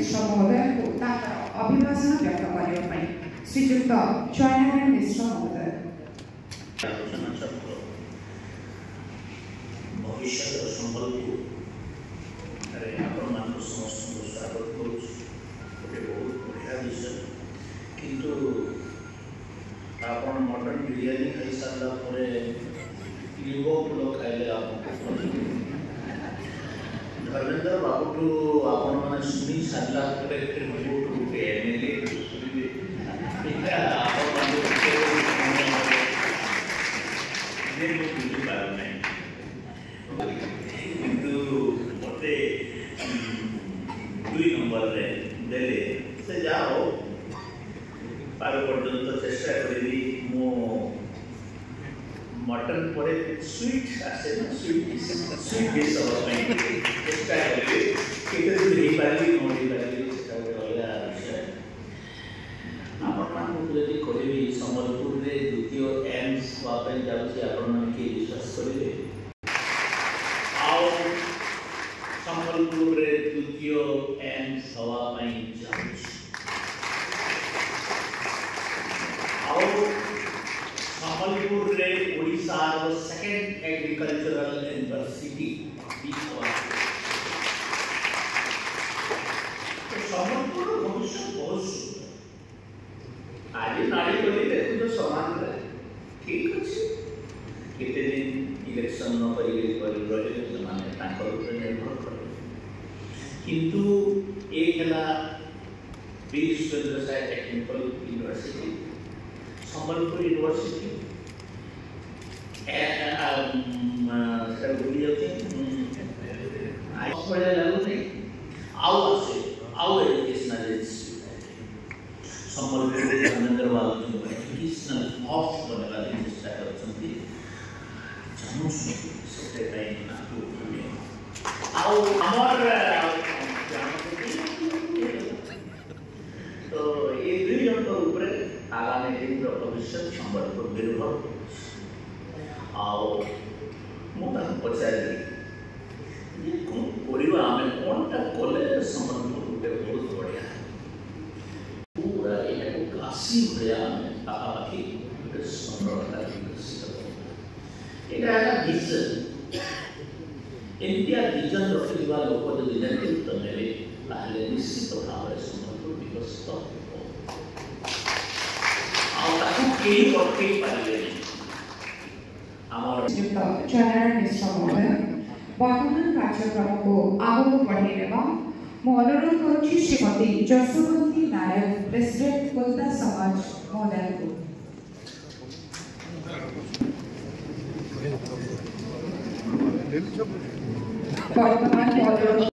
मिश्र महोदय को अभिभाषण व्यक्त करने श्रीजुक्त जयनारायण मिश्र महोदय। भविष्य संबलपुर आपण समस्त स्वागत करुँ गोटे बहुत बढ़िया विषय किंतु आपण मटन बिरियानी खाई सारा लिंग फूल खाइले धर्मेंद्र बाबू आपण मैंने शुणी सारा दुई नंबर देले से जाओ पार पर्यंत चेष्टा करी मो मटन पर स्वीट आसे ना स्वीट डिश चेष्टा करी केते दूर पारी नोडी पारी चेष्टा करला विषय आपण मान जदि कहबी संबलपुर रे द्वितीय एम्स वापे जाउछि आपण मन के विश्वास करिवे संबलपुर रे द्वितीय एम्स हवा पाई जाउछि संबलपुर रे ओडिशा रो सेकंड एग्रीकल्चरल यूनिवर्सिटी भी हवा तो संबलपुर भविष्य बहुत सुंदर आज नाड़ी बोली देखो जो समान है ठीक अछि केते दिन इलेक्शन न करी रहे माने ताकर ऊपर निर्भर करे किंतु एक है Veer Surendra Sai technical university Sambalpur university educational Sambalpur Dharmendra Babu educational hub बनवा चेष्टा करछंती तो ये दुई जन आगामी दिन भविष्य संबलपुर निर्भर मुझे पचारि आम कौनटा कले संबलपुर गोटे बहुत बढ़िया पूरा यहाँ काशी भाया पाखापाखि गोटे सुंदरता विकसित यहाँ विजन इंडिया विजन रखा लोक जब नेतृत्व ने निश्चित भाव में संबलपुर विकसित जयनारायण मिश्र महोदय वर्तमान कार्यक्रम को आगक बढ़ाई मु अनुरोध करुच्ची श्रीमती जसवंती नायक प्रेसिडेंट कोलता समाज महोदय को वर्तमान